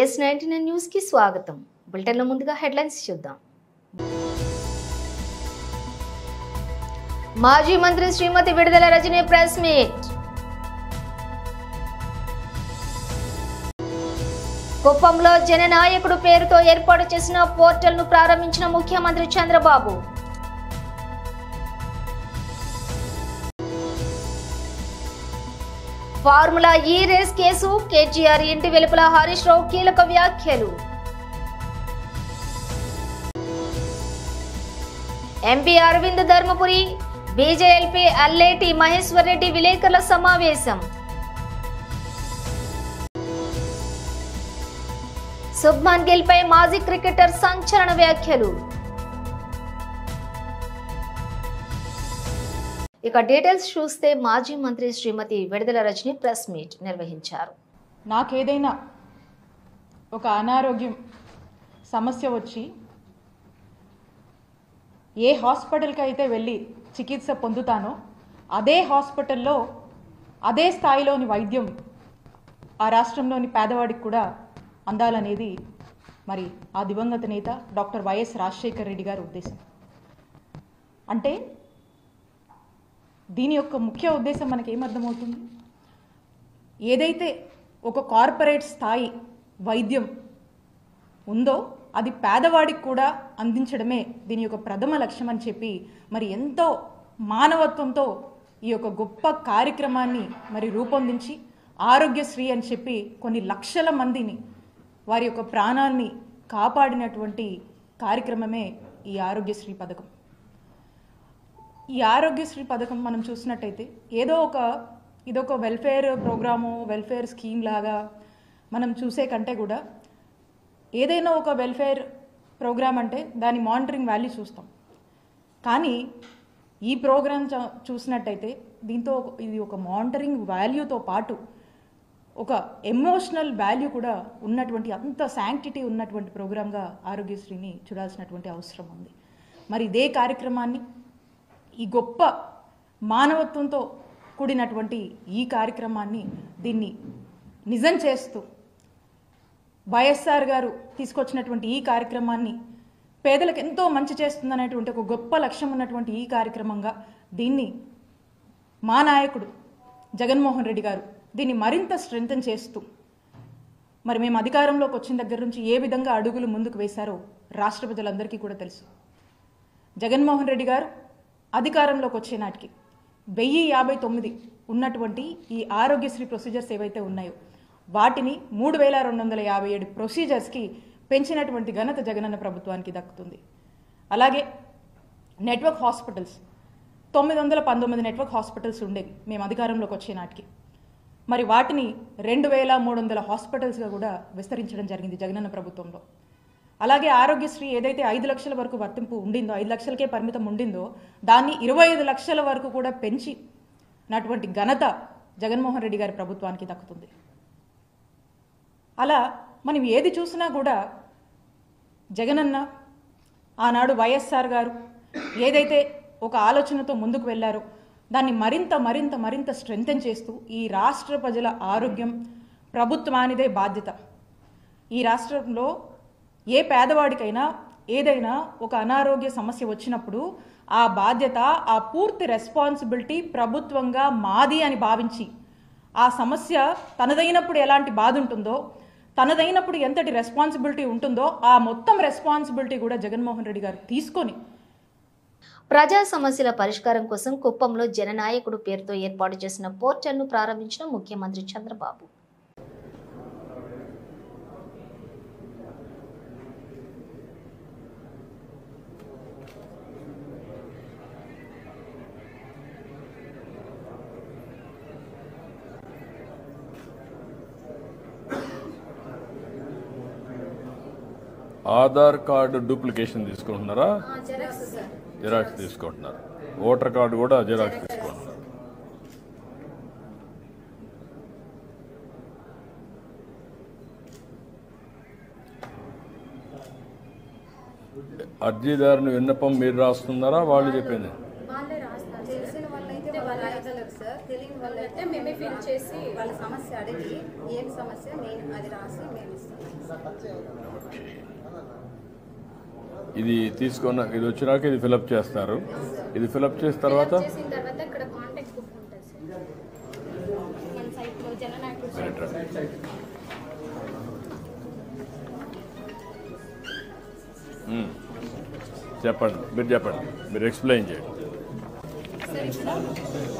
S99 news కి స్వాగతం. బులెటిన్లో ముందుగా హెడ్లైన్స్ చూద్దాం. మాజీ మంత్రి శ్రీమతి విడుదల రజని ప్రెస్ మీట్. కుప్పంలో జననాయకుడు పేరుతో ఏర్పాటు చేసిన పోర్టల్ను ప్రారంభించిన ముఖ్యమంత్రి చంద్రబాబు. ఫార్ములా ఈ రేస్ కేసు, కేటీఆర్ ఇంటి వెలుపల హరీష్ రావు కీలక వ్యాఖ్యలు. ఎంపీ అరవింద్ ధర్మపురి, బీజేఎల్పీ అల్లేటి మహేశ్వర్ రెడ్డి విలేకరుల సమావేశం. శుభ్మన్ గిల్ పై మాజీ క్రికెటర్ సంచలన వ్యాఖ్యలు. ఇక డీటెయిల్స్ చూస్తే మాజీ మంత్రి శ్రీమతి విడుదల రజని ప్రెస్ మీట్ నిర్వహించారు. నాకేదైనా ఒక అనారోగ్యం సమస్య వచ్చి ఏ హాస్పిటల్కి అయితే వెళ్ళి చికిత్స పొందుతానో అదే హాస్పిటల్లో అదే స్థాయిలోని వైద్యం ఆ రాష్ట్రంలోని పేదవాడికి కూడా అందాలనేది మరి ఆ దివంగత నేత డాక్టర్ వైఎస్ రాజశేఖర్ రెడ్డి గారి ఉద్దేశం. అంటే దీని యొక్క ముఖ్య ఉద్దేశం మనకి ఏమర్థమవుతుంది? ఏదైతే ఒక కార్పొరేట్ స్థాయి వైద్యం ఉందో అది పేదవాడికి కూడా అందించడమే దీని యొక్క ప్రథమ లక్ష్యం అని చెప్పి మరి ఎంతో మానవత్వంతో ఈ యొక్క గొప్ప కార్యక్రమాన్ని మరి రూపొందించి ఆరోగ్యశ్రీ అని చెప్పి కొన్ని లక్షల మందిని వారి యొక్క ప్రాణాన్ని కాపాడినటువంటి కార్యక్రమమే ఈ ఆరోగ్యశ్రీ పథకం. ఈ ఆరోగ్యశ్రీ పథకం మనం చూసినట్టయితే ఇదొక వెల్ఫేర్ ప్రోగ్రాము, వెల్ఫేర్ స్కీమ్ లాగా మనం చూసే కంటే కూడా ఏదైనా ఒక వెల్ఫేర్ ప్రోగ్రామ్ అంటే దాని మానిటరింగ్ వాల్యూ చూస్తాం. కానీ ఈ ప్రోగ్రామ్ చూసినట్టయితే దీంతో ఇది ఒక మానిటరింగ్ వాల్యూతో పాటు ఒక ఎమోషనల్ వాల్యూ కూడా ఉన్నటువంటి అంత శాంక్టిటీ ఉన్నటువంటి ప్రోగ్రామ్గా ఆరోగ్యశ్రీని చూడాల్సినటువంటి అవసరం ఉంది. మరి ఇదే కార్యక్రమాన్ని ఈ గొప్ప మానవత్వంతో కూడినటువంటి ఈ కార్యక్రమాన్ని దీన్ని నిజం చేస్తూ వైఎస్ఆర్ గారు తీసుకొచ్చినటువంటి ఈ కార్యక్రమాన్ని పేదలకు ఎంతో మంచి చేస్తుందనేటువంటి ఒక గొప్ప లక్ష్యం ఉన్నటువంటి ఈ కార్యక్రమంగా దీన్ని మా నాయకుడు జగన్మోహన్ రెడ్డి గారు దీన్ని మరింత స్ట్రెంథెన్ చేస్తూ మరి మేము అధికారంలోకి వచ్చిన దగ్గర నుంచి ఏ విధంగా అడుగులు ముందుకు వేశారో రాష్ట్ర ప్రజలందరికీ కూడా తెలుసు. జగన్మోహన్ రెడ్డి గారు అధికారంలోకి వచ్చే నాటికి 1059 ఉన్నటువంటి ఈ ఆరోగ్యశ్రీ ప్రొసీజర్స్ ఏవైతే ఉన్నాయో వాటిని 3257 ప్రొసీజర్స్కి పెంచినటువంటి ఘనత జగనన్న ప్రభుత్వానికి దక్కుతుంది. అలాగే నెట్వర్క్ హాస్పిటల్స్ 919 నెట్వర్క్ హాస్పిటల్స్ ఉండేవి మేము అధికారంలోకి వచ్చే నాటికి. మరి వాటిని 2300 హాస్పిటల్స్గా కూడా విస్తరించడం జరిగింది జగనన్న ప్రభుత్వంలో. అలాగే ఆరోగ్యశ్రీ ఏదైతే 5 లక్షల వరకు వర్తింపు ఉండిందో, 5 లక్షలకే పరిమితం ఉండిందో దాన్ని 25 లక్షల వరకు కూడా పెంచినటువంటి ఘనత జగన్మోహన్ రెడ్డి గారి ప్రభుత్వానికి దక్కుతుంది. అలా మనం ఏది చూసినా కూడా జగనన్న ఆనాడు వైఎస్ఆర్ గారు ఏదైతే ఒక ఆలోచనతో ముందుకు వెళ్ళారో దాన్ని మరింత మరింత మరింత స్ట్రెంథెన్ చేస్తూ ఈ రాష్ట్ర ప్రజల ఆరోగ్యం ప్రభుత్వానిదే బాధ్యత. ఈ రాష్ట్రంలో ఏ పేదవాడికైనా ఏదైనా ఒక అనారోగ్య సమస్య వచ్చినప్పుడు ఆ బాధ్యత, ఆ పూర్తి రెస్పాన్సిబిలిటీ ప్రభుత్వంగా మాది అని భావించి ఆ సమస్య తనదైనప్పుడు ఎలాంటి బాధ ఉంటుందో, తనదైనప్పుడు ఎంతటి రెస్పాన్సిబిలిటీ ఉంటుందో ఆ మొత్తం రెస్పాన్సిబిలిటీ కూడా జగన్మోహన్ రెడ్డి గారు తీసుకొని ప్రజా సమస్యల పరిష్కారం కోసం కుప్పంలో జననాయకుడు పేరుతో ఏర్పాటు చేసిన పోర్టల్ను ప్రారంభించిన ముఖ్యమంత్రి చంద్రబాబు. ఆధార్ కార్డు డూప్లికేషన్ తీసుకుంటున్నారా? జిరాక్స్ తీసుకుంటున్నారు. ఓటర్ కార్డు కూడా జిరాక్స్ తీసుకుంటున్నారు. అర్జీదారుని విన్నపం మీరు రాస్తున్నారా, వాళ్ళు చెప్పింది? తెలియని వాళ్ళైతే మేమే ఫిల్ చేసి వాళ్ళ సమస్య అడిగి ఏం సమస్య నేను అది రాసి మేము ఇస్తాం. ఇది తీసుకున్న ఇది వచ్చినాక ఇది ఫిలప్ చేస్తారు. ఇది ఫిలప్ చేసిన తర్వాత చేసిన తర్వాత ఇక్కడ కాంటాక్ట్ బుక్ ఉంటుంది సార్ మన సైట్లో జననాయకుడు చెప్పండి, మీరు చెప్పండి, మీరు ఎక్స్ప్లెయిన్ చేయండి. సార్ ఇక్కడ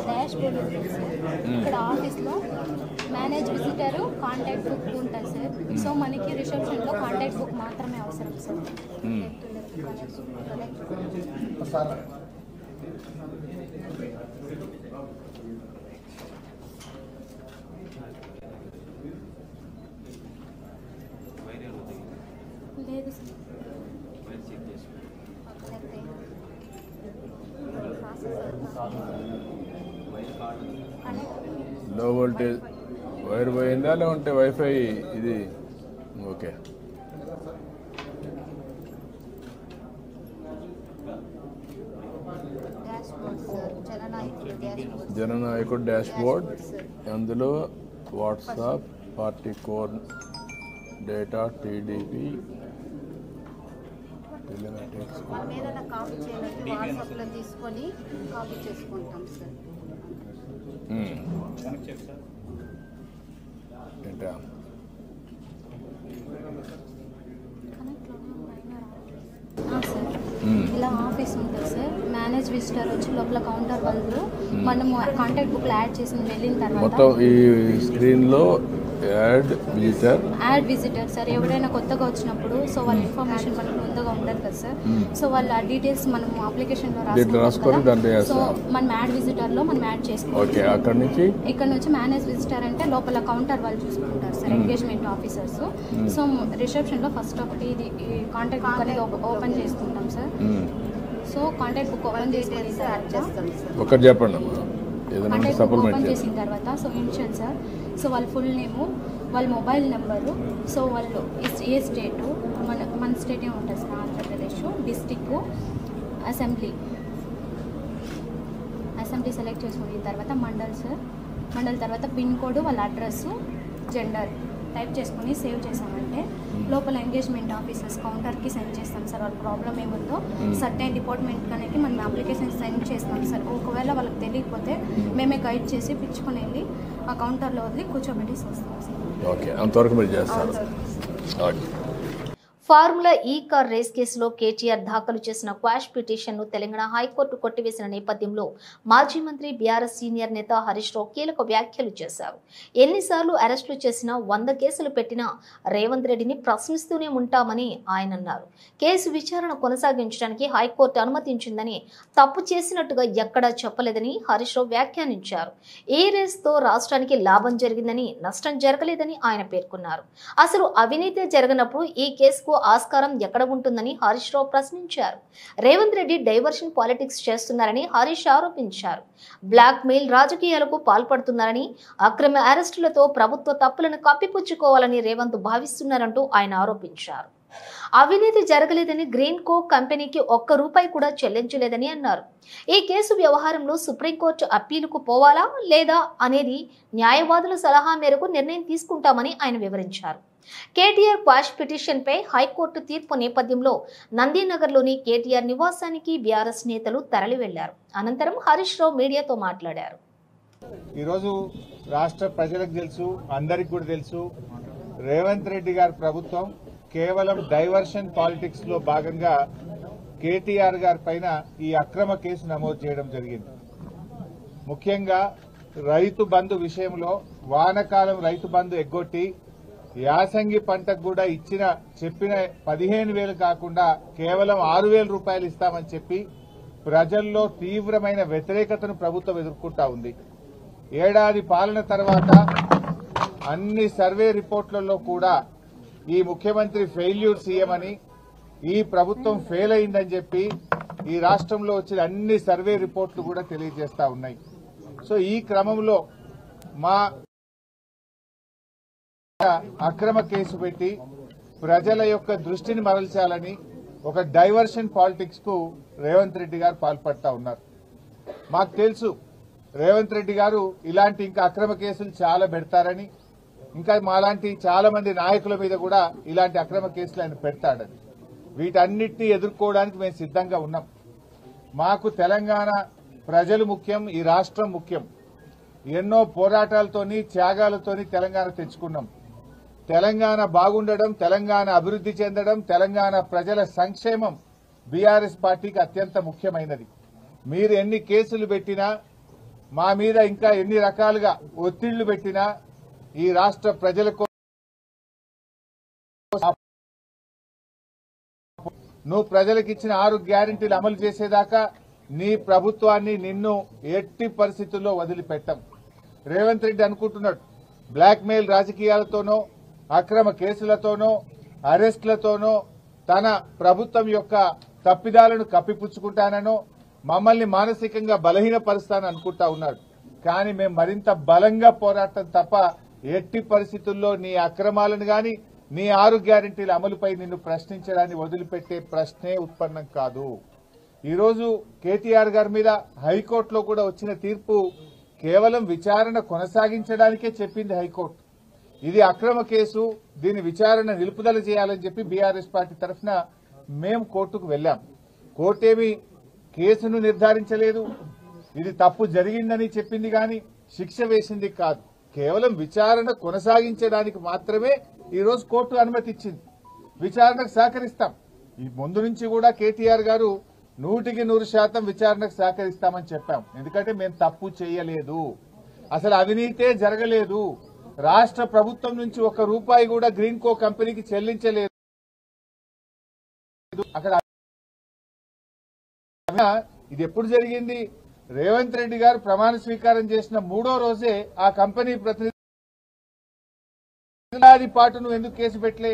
డాష్ బోర్డ్ ఉంటుంది సార్. ఇక్కడ ఆఫీస్లో మేనేజ్ విజిటర్ కాంటాక్ట్ బుక్ ఉంటుంది సార్. సో మనకి రిసెప్షన్లో కాంటాక్ట్ బుక్ మాత్రమే అవసరం సార్. లేదు సార్ లో వోల్టేజ్ వైర్ పోయిందా లేకుంటే వైఫై ఇది ఓకే. జననాయకుడు డాష్ బోర్డ్, అందులో WhatsApp, party core data, TDP, telematics. ఏదైనా కాపీ చేయాలంటే వాట్సాప్లో తీసుకొని కాపీ చేసుకుంటాం సార్. ఏంటా ఇలా ఆఫీస్ ఉంటుంది సార్. మేనేజ్ విజిటర్ వచ్చి లోపల కౌంటర్ వాళ్ళు మనము కాంటాక్ట్ బుక్ యాడ్ చేసి వెళ్ళిన తర్వాత మొత్తం ఈ స్క్రీన్లో యాడ్ విజిటర్ సార్. ఎవరైనా కొత్తగా వచ్చినప్పుడు సో వాళ్ళ ఇన్ఫర్మేషన్ మనకు ముందుగా ఉండదు కదా సార్. సో వాళ్ళ డీటెయిల్స్ మనం అప్లికేషన్లో రాసుకొని సో మనం యాడ్ విజిటర్లో మనం యాడ్ చేసుకోవాలి. ఇక్కడ నుంచి మేనేజ్ విజిటర్ అంటే లోపల కౌంటర్ వాళ్ళు చూసుకుంటారు సార్, ఎంగేజ్మెంట్ ఆఫీసర్స్. సో రిసెప్షన్లో ఫస్ట్ ఒకటి ఇది కాంటాక్ట్ బుక్ అనేది ఓపెన్ చేసుకుంటాం sir. So contact book open చేసుకుని ఒకటి చెప్పండి, ఓపెన్ చేసిన తర్వాత సో ఇన్షియల్ సార్. సో వాళ్ళ ఫుల్ నేము, వాళ్ళ మొబైల్ నెంబరు, సో వాళ్ళు ఏ స్టేటు, మన స్టేట్ ఉంటుంది sir Andhra Pradesh, district, assembly select చేసుకున్న తర్వాత మండల్ సార్. మండల్ తర్వాత పిన్ కోడ్, వాళ్ళ అడ్రస్, జెండర్ టైప్ చేసుకుని సేవ్ చేసామంటే లోపల ఎంగేజ్మెంట్ ఆఫీసర్స్ కౌంటర్కి సెండ్ చేస్తాం సార్. వాళ్ళ ప్రాబ్లం ఏముందో సర్టెన్ డిపార్ట్మెంట్ అనేది మనం అప్లికేషన్ సెండ్ చేస్తాం సార్. ఒకవేళ వాళ్ళకి తెలియకపోతే మేమే గైడ్ చేసి పిచ్చుకొని వెళ్ళి ఆ కౌంటర్లో వదిలి కూర్చోబెట్టి వస్తాం సార్. ఓకే, అంతవరకు మీరు చేస్తారు. ఫార్ములా ఈ కార్ రేస్ కేసులో కేటీఆర్ దాఖలు చేసిన క్వాష్ పిటిషన్ను తెలంగాణ హైకోర్టు కొట్టివేసిన నేపథ్యంలో మాజీ మంత్రి బీఆర్ఎస్ సీనియర్ నేత హరీష్ రావు కీలక వ్యాఖ్యలు చేశారు. ఎన్నిసార్లు అరెస్టులు చేసినా 100 కేసులు పెట్టినా రేవంత్ రెడ్డిని ప్రశ్నిస్తూనే ఉంటామని ఆయన అన్నారు. కేసు విచారణ కొనసాగించడానికి హైకోర్టు అనుమతించిందని, తప్పు చేసినట్టుగా ఎక్కడా చెప్పలేదని హరీష్ రావు వ్యాఖ్యానించారు. ఈ రేస్తో రాష్ట్రానికి లాభం జరిగిందని, నష్టం జరగలేదని ఆయన పేర్కొన్నారు. అసలు అవినీతి జరగనప్పుడు ఈ కేసుకు ఆస్కారం ఎక్కడ ఉంటుందని హరీష్ రావు ప్రశ్నించారు. రేవంత్ రెడ్డి డైవర్షన్ పాలిటిక్స్ చేస్తున్నారని హరీష్ ఆరోపించారు. బ్లాక్ మెయిల్ రాజకీయాలకు పాల్పడుతున్నారని, అక్రమ అరెస్టులతో ప్రభుత్వ తప్పులను కప్పిపుచ్చుకోవాలని రేవంత్ భావిస్తున్నారంటూ ఆయన ఆరోపించారు. అవినీతి జరగలేదని, గ్రీన్ కో కంపెనీకి ₹1 కూడా చెల్లించలేదని అన్నారు. ఈ కేసు వ్యవహారంలో సుప్రీంకోర్టు అప్పీలుకు పోవాలా లేదా అనేది న్యాయవాదుల సలహా మేరకు నిర్ణయం తీసుకుంటామని ఆయన వివరించారు. కేటీఆర్ క్వాష్ పిటిషన్ పై హైకోర్టు తీర్పు నేపథ్యంలో నందీనగర్లోని కేటీఆర్ నివాసానికి బీఆర్ఎస్ నేతలు తరలి వెళ్లారు. అనంతరం హరీష్ రావు మీడియాతో మాట్లాడారు. ఈరోజు రాష్ట్ర ప్రజలకు తెలుసు, అందరికి కూడా తెలుసు, రేవంత్ రెడ్డి గారి ప్రభుత్వం కేవలం డైవర్షన్ పాలిటిక్స్ లో భాగంగా కేటీఆర్ గారి పైన ఈ అక్రమ కేసు నమోదు చేయడం జరిగింది. ముఖ్యంగా రైతు బంధు విషయంలో వానకాలం రైతు బంధు ఎగ్గొట్టి యాసంగి పంటకు కూడా చెప్పిన 15,000 కాకుండా కేవలం 6,000 రూపాయలు ఇస్తామని చెప్పి ప్రజల్లో తీవ్రమైన వ్యతిరేకతను ప్రభుత్వం ఎదుర్కొంటా ఉంది. ఏడాది పాలన తర్వాత అన్ని సర్వే రిపోర్ట్లలో కూడా ఈ ముఖ్యమంత్రి ఫెయిల్యూర్ సీఎం అని, ఈ ప్రభుత్వం ఫెయిల్ అయిందని చెప్పి ఈ రాష్ట్రంలో వచ్చిన అన్ని సర్వే రిపోర్ట్లు కూడా తెలియజేస్తా ఉన్నాయి. సో ఈ క్రమంలో మా అక్రమ కేసు పెట్టి ప్రజల యొక్క దృష్టిని మరల్చాలని ఒక డైవర్షన్ పాలిటిక్స్ కు రేవంత్ రెడ్డి గారు పాల్పడతా ఉన్నారు. మాకు తెలుసు రేవంత్ రెడ్డి గారు ఇలాంటి ఇంకా అక్రమ కేసులు చాలా పెడతారని, ఇంకా మాలాంటి చాలా మంది నాయకుల మీద కూడా ఇలాంటి అక్రమ కేసులు ఆయన పెడతాడని. వీటన్నిటిని ఎదుర్కోవడానికి మేము సిద్ధంగా ఉన్నాం. మాకు తెలంగాణ ప్రజలు ముఖ్యం, ఈ రాష్ట్రం ముఖ్యం. ఎన్నో పోరాటాలతోని త్యాగాలతోని తెలంగాణ తెచ్చుకున్నాం. తెలంగాణ బాగుండడం, తెలంగాణ అభివృద్ధి చెందడం, తెలంగాణ ప్రజల సంక్షేమం బీఆర్ఎస్ పార్టీకి అత్యంత ముఖ్యమైనది. మీరు ఎన్ని కేసులు పెట్టినా, మా మీద ఇంకా ఎన్ని రకాలుగా ఒత్తిళ్లు పెట్టినా ఈ రాష్ట్ర ప్రజలకు నువ్వు ప్రజలకు ఇచ్చిన 6 గ్యారెంటీలు అమలు చేసేదాకా నీ ప్రభుత్వాన్ని నిన్ను ఎట్టి పరిస్థితుల్లో వదిలిపెట్టం. రేవంత్ రెడ్డి అనుకుంటున్నాడు బ్లాక్మెయిల్ రాజకీయాలతోనో అక్రమ కేసులతోనో అరెస్టులతోనో తన ప్రభుత్వం యొక్క తప్పిదాలను కప్పిపుచ్చుకుంటానో మమ్మల్ని మానసికంగా బలహీనపరుస్తానని అనుకుంటా ఉన్నాడు. కానీ మేము మరింత బలంగా పోరాటం తప్ప ఎట్టి పరిస్థితుల్లో నీ అక్రమాలను గాని నీ 6 గ్యారెంటీల అమలుపై నిన్ను ప్రశ్నించడాన్ని వదిలిపెట్టే ప్రశ్నే ఉత్పన్నం కాదు. ఈరోజు కేటీఆర్ గారి మీద హైకోర్టులో కూడా వచ్చిన తీర్పు కేవలం విచారణ కొనసాగించడానికే చెప్పింది హైకోర్టు. ఇది అక్రమ కేసు, దీని విచారణ నిలుపుదల చేయాలని చెప్పి బీఆర్ఎస్ పార్టీ తరఫున మేము కోర్టుకు వెళ్లాం. కోర్టేమి కేసును నిర్ధారించలేదు, ఇది తప్పు జరిగిందని చెప్పింది గాని శిక్ష వేసింది కాదు. కేవలం విచారణ కొనసాగించడానికి మాత్రమే ఈరోజు కోర్టు అనుమతి ఇచ్చింది. విచారణకు సహకరిస్తాం. ఈ ముందు నుంచి కూడా కేటీఆర్ గారు 100% విచారణకు సహకరిస్తామని చెప్పాం. ఎందుకంటే మేము తప్పు చేయలేదు, అసలు అవినీతే జరగలేదు, రాష్ట్ర ప్రభుత్వం నుంచి ₹1 కూడా గ్రీన్ కో కంపెనీకి చెల్లించలేదు. అక్కడ ఇది ఎప్పుడు జరిగింది? రేవంత్ రెడ్డి గారు ప్రమాణ స్వీకారం చేసిన 3వ రోజే ఆ కంపెనీ ప్రతినిధి ఏడాది పాటు నువ్వు ఎందుకు కేసు పెట్టలే,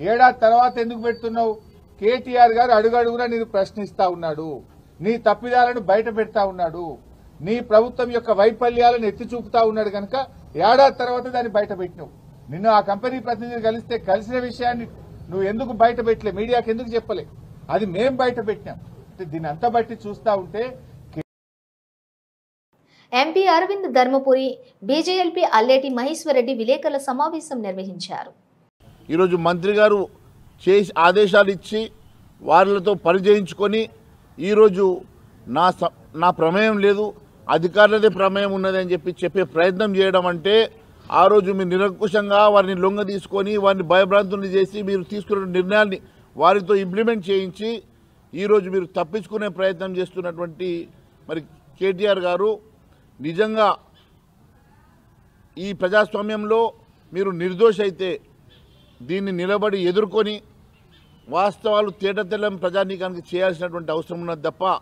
ఏడాది తర్వాత ఎందుకు పెడుతున్నావు? కేటీఆర్ గారు అడుగడుగునా నేను ప్రశ్నిస్తా ఉన్నాడు, నీ తప్పిదాలను బయట పెడతా ఉన్నాడు, నీ ప్రభుత్వం యొక్క వైఫల్యాలను ఎత్తి చూపుతా ఉన్నాడు. కనుక ఏడాది తర్వాత దాన్ని బయట పెట్టినావు. నిన్ను ఆ కంపెనీ ప్రతినిధి కలిసిన విషయాన్ని నువ్వు ఎందుకు బయట పెట్టలే, మీడియాకి ఎందుకు చెప్పలే? అది మేం బయట పెట్టినాం. దీని అంతా బట్టి చూస్తా ఉంటే ఎంపీ అరవింద్ ధర్మపురి, బీజేఎల్పీ అల్లేటి మహేశ్వరరెడ్డి విలేకరుల సమావేశం నిర్వహించారు. ఈరోజు మంత్రి గారు చేసి ఆదేశాలు ఇచ్చి వారితో పరిచయించుకొని ఈరోజు నా ప్రమేయం లేదు, అధికారులదే ప్రమేయం ఉన్నదని చెప్పే ప్రయత్నం చేయడం అంటే ఆ రోజు మీరు నిరంకుశంగా వారిని లొంగ తీసుకొని వారిని భయభ్రాంతుల్ని చేసి మీరు తీసుకున్న నిర్ణయాన్ని వారితో ఇంప్లిమెంట్ చేయించి ఈరోజు మీరు తప్పించుకునే ప్రయత్నం చేస్తున్నటువంటి మరి కేటీఆర్ గారు నిజంగా ఈ ప్రజాస్వామ్యంలో మీరు నిర్దోషి అయితే దీన్ని నిలబడి ఎదుర్కొని వాస్తవాలు తేటతెల్లం ప్రజానీకానికి చేయాల్సినటువంటి అవసరం ఉన్నది తప్ప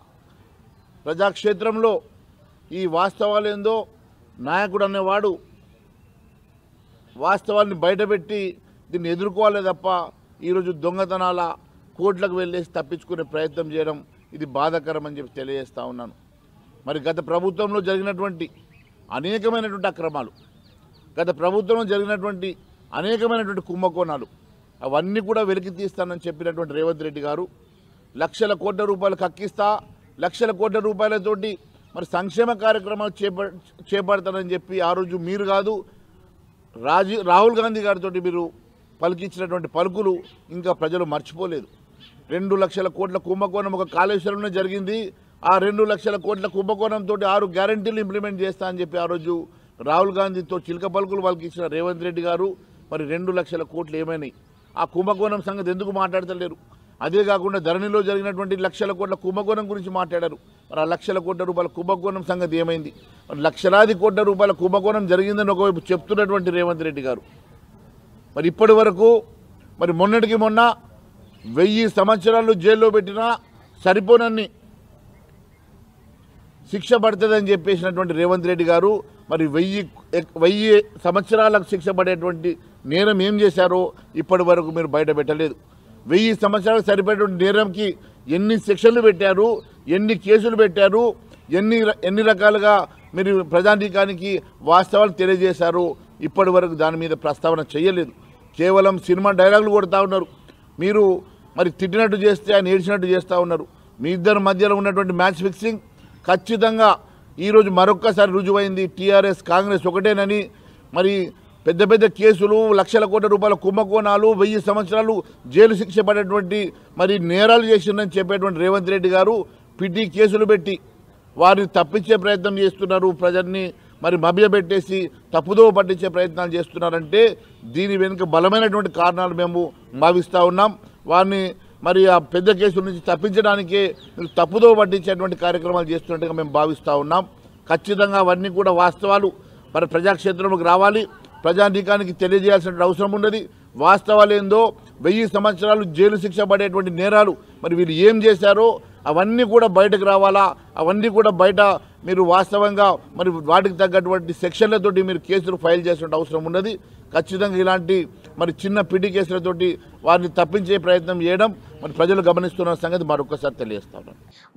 ప్రజాక్షేత్రంలో ఈ వాస్తవాలు ఏందో నాయకుడు అనేవాడు వాస్తవాన్ని బయటపెట్టి దీన్ని ఎదుర్కోవాలి తప్ప ఈరోజు దొంగతనాల కోట్లకు వెళ్ళేసి తప్పించుకునే ప్రయత్నం చేయడం ఇది బాధాకరం అని చెప్పి తెలియజేస్తా ఉన్నాను. మరి గత ప్రభుత్వంలో జరిగినటువంటి అనేకమైనటువంటి అక్రమాలు, గత ప్రభుత్వంలో జరిగినటువంటి అనేకమైనటువంటి కుంభకోణాలు అవన్నీ కూడా వెలికి తీస్తానని చెప్పినటువంటి రేవంత్ రెడ్డి గారు లక్షల కోట్ల రూపాయలు కక్కిస్తా, లక్షల కోట్ల రూపాయలతోటి మరి సంక్షేమ కార్యక్రమాలు చేపడతానని చెప్పి ఆ రోజు మీరు కాదు రాహుల్ గాంధీ గారితో మీరు పలికించినటువంటి పలుకులు ఇంకా ప్రజలు మర్చిపోలేదు. 2 లక్షల కోట్ల కుంభకోణం ఒక కాళేశ్వరంలో జరిగింది. ఆ 2 లక్షల కోట్ల కుంభకోణంతో 6 గ్యారెంటీలు ఇంప్లిమెంట్ చేస్తా అని చెప్పి ఆ రోజు రాహుల్ గాంధీతో చిలక పలుకులు పలికించిన రేవంత్ రెడ్డి గారు మరి 2 లక్షల కోట్లు ఏమైనాయి? ఆ కుంభకోణం సంగతి ఎందుకు మాట్లాడతలేరు? అదే కాకుండా ధరణిలో జరిగినటువంటి లక్షల కోట్ల కుంభకోణం గురించి మాట్లాడారు. మరి ఆ లక్షల కోట్ల రూపాయల కుంభకోణం సంగతి ఏమైంది? మరి లక్షలాది కోట్ల రూపాయల కుంభకోణం జరిగిందని ఒకవైపు చెప్తున్నటువంటి రేవంత్ రెడ్డి గారు మరి ఇప్పటి వరకు మరి మొన్నటికి మొన్న 1000 సంవత్సరాలు జైల్లో పెట్టినా సరిపోనన్ని శిక్ష పడుతుందని చెప్పేసినటువంటి రేవంత్ రెడ్డి గారు మరి 1000 సంవత్సరాలకు శిక్ష పడేటువంటి నేరం ఏం చేశారో ఇప్పటి వరకు మీరు బయట పెట్టలేదు. 1000 సంవత్సరాలకు సరిపడేటువంటి నేరంకి ఎన్ని శిక్షలు పెట్టారు, ఎన్ని కేసులు పెట్టారు, ఎన్ని రకాలుగా మీరు ప్రజానీకానికి వాస్తవాలు తెలియజేశారు, ఇప్పటి వరకు దాని మీద ప్రస్తావన చేయలేదు. కేవలం సినిమా డైలాగులు కొడతా ఉన్నారు. మీరు మరి తిట్టినట్టు చేస్తే ఆయన ఏడ్చినట్టు చేస్తూ ఉన్నారు. మీ ఇద్దరి మధ్యలో ఉన్నటువంటి మ్యాచ్ ఫిక్సింగ్ ఖచ్చితంగా ఈరోజు మరొక్కసారి రుజువైంది. టీఆర్ఎస్ కాంగ్రెస్ ఒకటేనని మరి పెద్ద పెద్ద కేసులు, లక్షల కోట్ల రూపాయల కుంభకోణాలు, 1000 సంవత్సరాలు జైలు శిక్ష పడేటువంటి మరి నేరాలు చేసిందని చెప్పేటువంటి రేవంత్ రెడ్డి గారు పిటి కేసులు పెట్టి వారిని తప్పించే ప్రయత్నం చేస్తున్నారు. ప్రజల్ని మరి మభ్యపెట్టేసి తప్పుదోవ పట్టించే ప్రయత్నాలు చేస్తున్నారంటే దీని వెనుక బలమైనటువంటి కారణాలు మేము భావిస్తూ ఉన్నాం. వారిని మరి ఆ పెద్ద కేసుల నుంచి తప్పించడానికే తప్పుదోవ పట్టించేటువంటి కార్యక్రమాలు చేస్తున్నట్టుగా మేము భావిస్తూ ఉన్నాం. ఖచ్చితంగా అవన్నీ కూడా వాస్తవాలు మరి ప్రజాక్షేత్రంలోకి రావాలి, ప్రజానీకానికి తెలియజేయాల్సిన అవసరం ఉన్నది. వాస్తవాలు ఏందో 1000 సంవత్సరాలు జైలు శిక్ష పడేటువంటి నేరాలు మరి వీళ్ళు ఏం చేశారో అవన్నీ కూడా బయటకు రావాలా. అవన్నీ కూడా బయట మీరు వాస్తవంగా మరి వాటికి తగ్గటువంటి సెక్షన్లతోటి మీరు కేసులు ఫైల్ చేసిన అవసరం ఉన్నది. ఖచ్చితంగా ఇలాంటి మరి చిన్న పిడి కేసులతోటి వారిని తప్పించే ప్రయత్నం చేయడం మరి ప్రజలు గమనిస్తున్న సంగతి మరొకసారి తెలియజేస్తాను.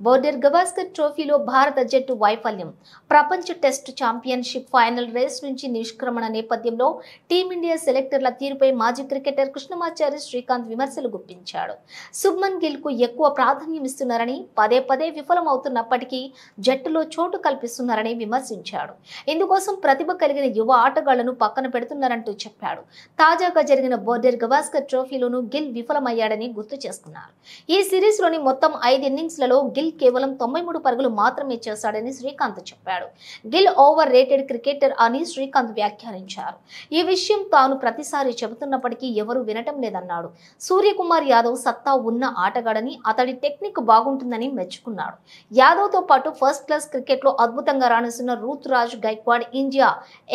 బోర్డర్ గవాస్కర్ ట్రోఫీలో భారత జట్టు వైఫల్యం. ప్రపంచ టెస్ట్ ఛాంపియన్షిప్ ఫైనల్ రేస్ నుంచి నిష్క్రమణ నేపథ్యంలో టీమిండియా సెలెక్టర్ల తీరుపై మాజీ క్రికెటర్ కృష్ణమాచారి శ్రీకాంత్ విమర్శలు గుప్పించాడు. శుభ్మన్ గిల్ కు ఎక్కువ ప్రాధాన్యం ఇస్తున్నారని, పదే పదే విఫలమవుతున్నప్పటికీ జట్టులో చోటు కల్పిస్తున్నారని విమర్శించాడు. ఇందుకోసం ప్రతిభ కలిగిన యువ ఆటగాళ్లను పక్కన పెడుతున్నారంటూ చెప్పాడు. తాజాగా జరిగిన బోర్డర్ గవాస్కర్ ట్రోఫీలోనూ గిల్ విఫలమయ్యాడని గుర్తు చేసుకున్నారు. ఈ సిరీస్ లోని మొత్తం 5 ఇన్నింగ్స్లలో గిల్ కేవలం 93 పరుగులు మాత్రమే చేశాడని శ్రీకాంత్ చెప్పాడు. గిల్ ఓవర్ రేటెడ్ క్రికెటర్ అని శ్రీకాంత్ వ్యాఖ్యానించారు. ఈ విషయం తాను ప్రతిసారి చెబుతున్నప్పటికీ ఎవరూ వినటం లేదన్నాడు. సూర్యకుమార్ యాదవ్ సత్తా ఉన్న ఆటగాడని, అతడి టెక్నిక్ బాగుంటుందని మెచ్చుకున్నాడు. యాదవ్ తో పాటు ఫస్ట్ క్లాస్ క్రికెట్ లో అద్భుతంగా రాణిస్తున్న రుతురాజ్ గైక్వాడ్, ఇండియా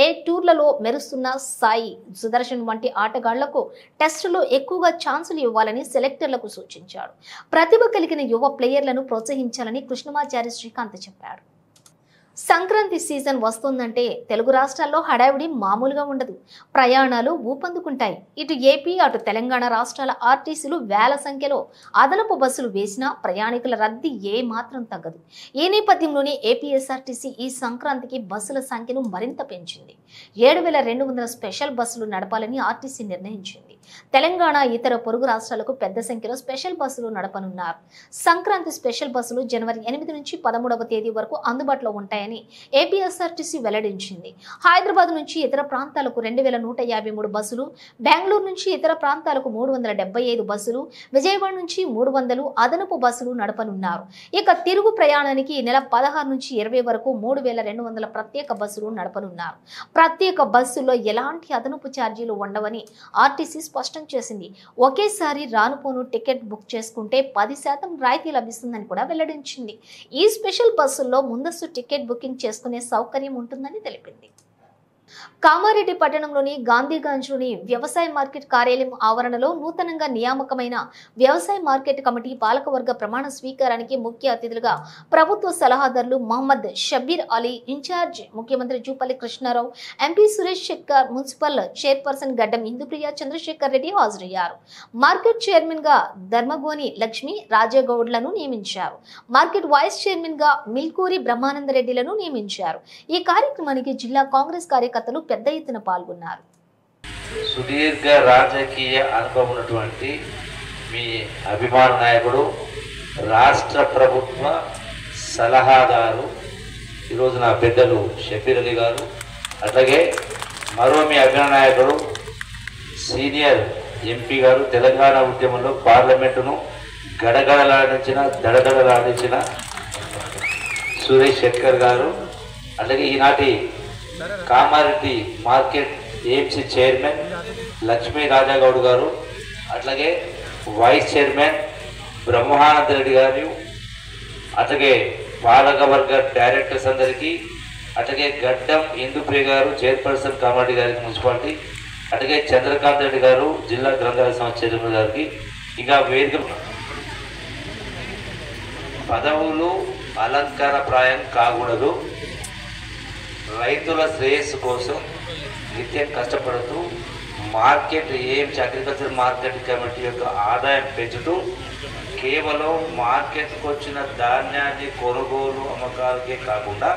ఏ టూర్లలో మెరుస్తున్న సాయి సుదర్శన్ వంటి ఆటగాళ్లకు టెస్టులో ఎక్కువగా ఛాన్సులు ఇవ్వాలని సెలెక్టర్లకు సూచించాడు. ప్రతిభ కలిగిన యువ ప్లేయర్లను ప్రోత్సహించాలని కృష్ణమాచారి శ్రీకాంత్ చెప్పాడు. సంక్రాంతి సీజన్ వస్తుందంటే తెలుగు రాష్ట్రాల్లో హడావిడి మామూలుగా ఉండదు. ప్రయాణాలు ఊపందుకుంటాయి. ఇటు ఏపీ అటు తెలంగాణ రాష్ట్రాల ఆర్టీసీలు వేల సంఖ్యలో అదనపు బస్సులు వేసినా ప్రయాణికుల రద్దీ ఏ మాత్రం తగ్గదు. ఈ నేపథ్యంలోనే ఏపీఎస్ఆర్టీసీ ఈ సంక్రాంతికి బస్సుల సంఖ్యను మరింత పెంచింది. 7,200 స్పెషల్ బస్సులు నడపాలని ఆర్టీసీ నిర్ణయించింది. తెలంగాణ ఇతర పొరుగు రాష్ట్రాలకు పెద్ద సంఖ్యలో స్పెషల్ బస్సులు నడపనున్నారు. సంక్రాంతి స్పెషల్ బస్సులు జనవరి 8 నుంచి 13వ తేదీ వరకు అందుబాటులో ఉంటాయని ఏపీఎస్ఆర్టీసీ వెల్లడించింది. హైదరాబాద్ నుంచి ఇతర ప్రాంతాలకు 2,153 బస్సులు, బెంగళూరు నుంచి ఇతర ప్రాంతాలకు 375 బస్సులు, విజయవాడ నుంచి 300 అదనపు బస్సులు నడపనున్నారు. ఇక తిరుగు ప్రయాణానికి ఈ నెల 16 నుంచి 20 వరకు 3,200 ప్రత్యేక బస్సులు నడపనున్నారు. ప్రత్యేక బస్సుల్లో ఎలాంటి అదనపు ఛార్జీలు ఉండవని ఆర్టీసీ స్పష్టం చేసింది. ఒకేసారి రానుపోను టికెట్ బుక్ చేసుకుంటే 10% రాయితీ లభిస్తుందని కూడా వెల్లడించింది. ఈ స్పెషల్ బస్సుల్లో ముందస్తు టికెట్ బుకింగ్ చేసుకునే సౌకర్యం ఉంటుందని తెలిపింది. కామారెడ్డి పట్టణంలోని గాంధీగంజ్లోని వ్యవసాయ మార్కెట్ కార్యాలయం ఆవరణలో నూతనంగా నియామకమైన వ్యవసాయ మార్కెట్ కమిటీ పాలకవర్గ ప్రమాణ స్వీకారానికి ముఖ్య అతిథులుగా ప్రభుత్వ సలహాదారులు మహమ్మద్ షబీర్ అలీ, ఇన్ఛార్జ్ ముఖ్యమంత్రి Jupally Krishnarao, MP Suresh Shetkar, municipal chairperson Gaddam Indupriya Chandrasekhar Reddy హాజరయ్యారు. మార్కెట్ చైర్మన్ గా ధర్మగోని లక్ష్మి రాజగౌడ్లను నియమించారు. మార్కెట్ వైస్ చైర్మన్ గా మిల్కూరి బ్రహ్మానందరెడ్డిలను నియమించారు. ఈ కార్యక్రమానికి జిల్లా కాంగ్రెస్ కార్యకర్తలు పెద్ద ఎత్తున పాల్గొన్నారు. సుదీర్ఘ రాజకీయ అనుభవం ఉన్నటువంటి మీ అభిమాన నాయకుడు, రాష్ట్ర ప్రభుత్వ సలహాదారు, ఈరోజు నా పెద్దలు షబీర్ అలీ గారు, అట్లాగే మరో మీ అభిమాన నాయకుడు సీనియర్ ఎంపీ గారు, తెలంగాణ ఉద్యమంలో పార్లమెంటును దడదడలాడించిన సురేష్ శెట్కర్ గారు, అలాగే ఈనాటి Kamareddy market AMC chairman Lakshmi Raja Goud గారు, అట్లాగే వైస్ చైర్మన్ బ్రహ్మానంద రెడ్డి గారు, అట్లాగే పాలకవర్గ డైరెక్టర్స్ అందరికీ, అట్లాగే గడ్డం ఇందుప్రియ గారు చైర్పర్సన్ కామారెడ్డి గారికి మున్సిపాలిటీ, అట్లాగే చంద్రకాంత్ రెడ్డి గారు జిల్లా గ్రంథాలయ సంస్థ చైర్మన్ గారికి, ఇంకా వేదిక పదవులు అలంకారప్రాయం కాకూడదు. రైతుల శ్రేయస్సు కోసం నిత్యం కష్టపడుతూ market AMC agriculture market committee యొక్క ఆదాయం పెంచుతూ కేవలం మార్కెట్కి వచ్చిన ధాన్యాన్ని కొనుగోలు అమ్మకాలకే కాకుండా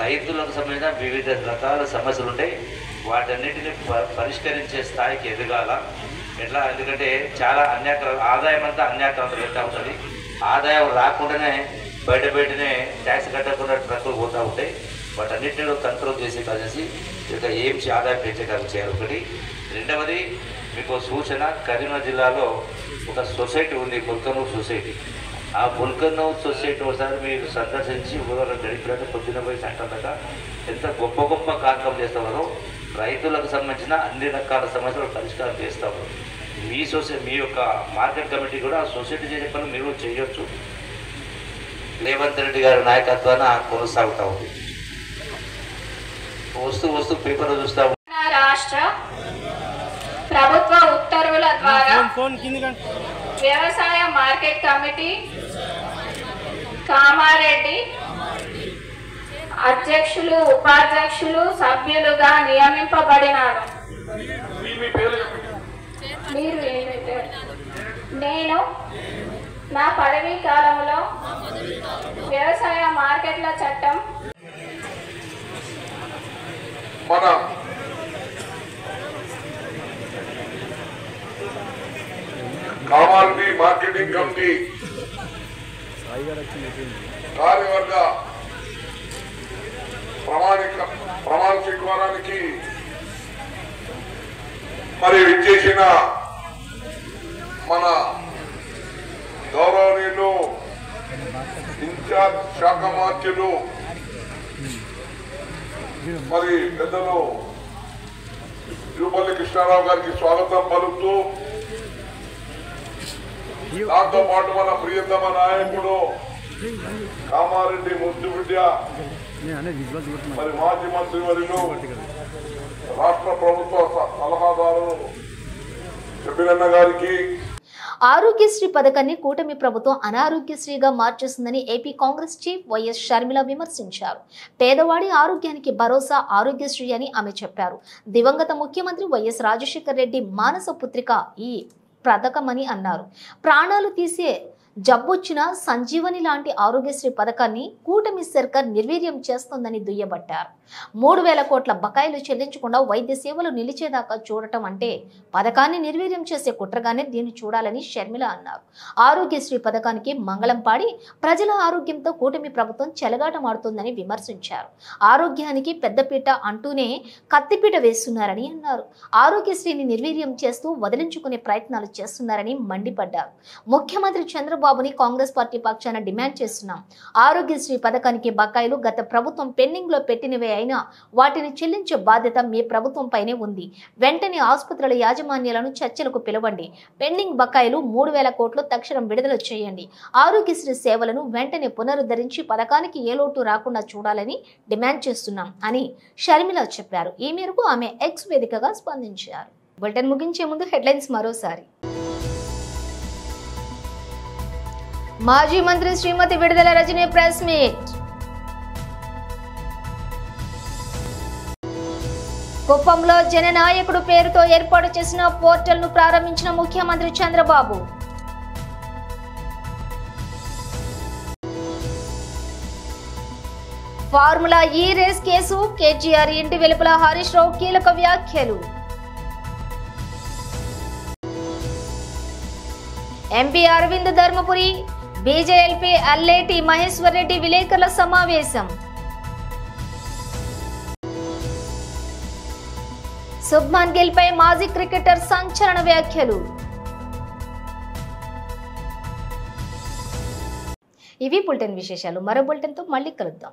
రైతులకు సంబంధించిన వివిధ రకాల సమస్యలు ఉంటాయి, వాటన్నిటిని పరిష్కరించే స్థాయికి ఎదగాల. ఎట్లా, ఎందుకంటే చాలా ఆదాయం అంతా అన్యాక్రాంతం పెడతా ఉంటుంది. ఆదాయం రాకుండానే బయటనే ట్యాక్స్ కట్టకుండా ట్రక్కులు పోతూ ఉంటాయి. వాటన్నిటిని కంట్రోల్ చేసి కలిసి ఇక ఏఎంసీ ఆదాయం పెంచే కలిసి చేయాలి ఒకటి. రెండవది మీకు సూచన, కరీంనగర్ జిల్లాలో ఒక సొసైటీ ఉంది, బుల్కనూర్ సొసైటీ. ఆ బుల్కనూర్ సొసైటీ ఒకసారి మీరు సందర్శించి ఊళ్ళో గడిపినట్టు పొద్దున పోయి సాయంత్రం దాకా ఎంత గొప్ప గొప్ప కార్యక్రమం చేస్తామో రైతులకు సంబంధించిన అన్ని రకాల సమస్యలు పరిష్కారం చేస్తాము. మీ యొక్క మార్కెట్ కమిటీ కూడా ఆ సొసైటీ చేసే పనులు మీరు చేయొచ్చు. రేవంత్ రెడ్డి గారి నాయకత్వాన కొనసాగుతూ ఉంది. వస్తూ పేపర్ చూస్తాము. రాష్ట్ర ప్రభుత్వ ఉత్తర్వుల ద్వారా వ్యవసాయ మార్కెట్ కమిటీ కామారెడ్డి అధ్యక్షులు, ఉపాధ్యక్షులు, సభ్యులుగా నియమింపబడినారు. నేను నా పదవీ కాలంలో వ్యవసాయ మార్కెట్ల చట్టం మన కామారెడ్డి మార్కెటింగ్ కమిటీ కార్యవర్గ ప్రమాణ స్వీకారానికి మరి విచ్చేసిన మన గౌరవనీయులు ఇన్ఛార్జ్ శాఖ మార్చులు మరి పెద్దలు తిరుపల్లి కృష్ణారావు గారికి స్వాగతం పలుకుతూ, దాంతో పాటు మన ప్రియతమ నాయకుడు కామారెడ్డి ముద్దుబిడ్డ మరి మాజీ మంత్రి వర్యులు రాష్ట్ర ప్రభుత్వ సలహాదారు చెప్పినన్న గారికి, ఆరోగ్యశ్రీ పథకాన్ని కూటమి ప్రభుత్వం అనారోగ్యశ్రీగా మార్చేస్తుందని AP Congress chief YS Sharmila విమర్శించారు. పేదవాడి ఆరోగ్యానికి భరోసా ఆరోగ్యశ్రీ అని ఆమె చెప్పారు. దివంగత ముఖ్యమంత్రి వైఎస్ రాజశేఖర రెడ్డి మానస పుత్రిక ఈ పథకమని అన్నారు. ప్రాణాలు తీసే జబ్బొచ్చిన సంజీవని లాంటి ఆరోగ్యశ్రీ పథకాన్ని కూటమి సర్కార్ నిర్వీర్యం చేస్తోందని దుయ్యబట్టారు. 3,000 కోట్ల బకాయిలు చెల్లించకుండా వైద్య సేవలు నిలిచేదాకా చూడటం అంటే పథకాన్ని నిర్వీర్యం చేసే కుట్రగానే దీన్ని చూడాలని షర్మిల అన్నారు. ఆరోగ్యశ్రీ పథకానికి మంగళం పాడి ప్రజల ఆరోగ్యంతో కూటమి ప్రభుత్వం చెలగాటమాడుతోందని విమర్శించారు. ఆరోగ్యానికి పెద్దపీట అంటూనే కత్తిపీట వేస్తున్నారని అన్నారు. ఆరోగ్యశ్రీని నిర్వీర్యం చేస్తూ వదిలించుకునే ప్రయత్నాలు చేస్తున్నారని మండిపడ్డారు. ముఖ్యమంత్రి చంద్రబాబుని కాంగ్రెస్ పార్టీ పక్షాన డిమాండ్ చేస్తున్నాం. ఆరోగ్యశ్రీ పథకానికి బకాయిలు గత ప్రభుత్వం పెండింగ్ లో పెట్టినవే అయినా వాటిని చెల్లించే బాధ్యత మీ ప్రభుత్వం పైనే ఉంది. వెంటనే ఆసుపత్రుల యాజమాన్యాలను చర్చలకు పిలవండి. పెండింగ్ బకాయిలు 3,000 కోట్లు తక్షణం విడుదల చేయండి. ఆరోగ్యశ్రీ సేవలను వెంటనే పునరుద్ధరించి పథకానికి ఏ లోటు రాకుండా చూడాలని డిమాండ్ చేస్తున్నాం అని షర్మిల చెప్పారు. ఈ మేరకు ఆమె ఎక్స్ వేదికగా స్పందించారు. బులెటిన్ ముగించే ముందు హెడ్లైన్స్ మరోసారి. మాజీ మంత్రి శ్రీమతి విడుదల రజనీ ప్రెస్ మీట్. కుప్పంలో జననాయకుడు పేరుతో ఏర్పాటు చేసిన పోర్టల్ ను ప్రారంభించిన ముఖ్యమంత్రి చంద్రబాబు. ఫార్ములా ఈ రేస్ కేసు, కేటీఆర్ ఇంటి వెలుపల హరీష్ రావు కీలక వ్యాఖ్యలు. ఎంపీ అరవింద్ ధర్మపురి, బీజేఎల్పీ అల్లేటి మహేశ్వర్ రెడ్డి విలేకరుల సమావేశం. శుభ్మన్ గిల్ పై మాజీ క్రికెటర్ సంచలన వ్యాఖ్యలు. ఇవి బులెటిన్ విశేషాలు. మరో బులెటిన్ తో మళ్ళీ కలుద్దాం.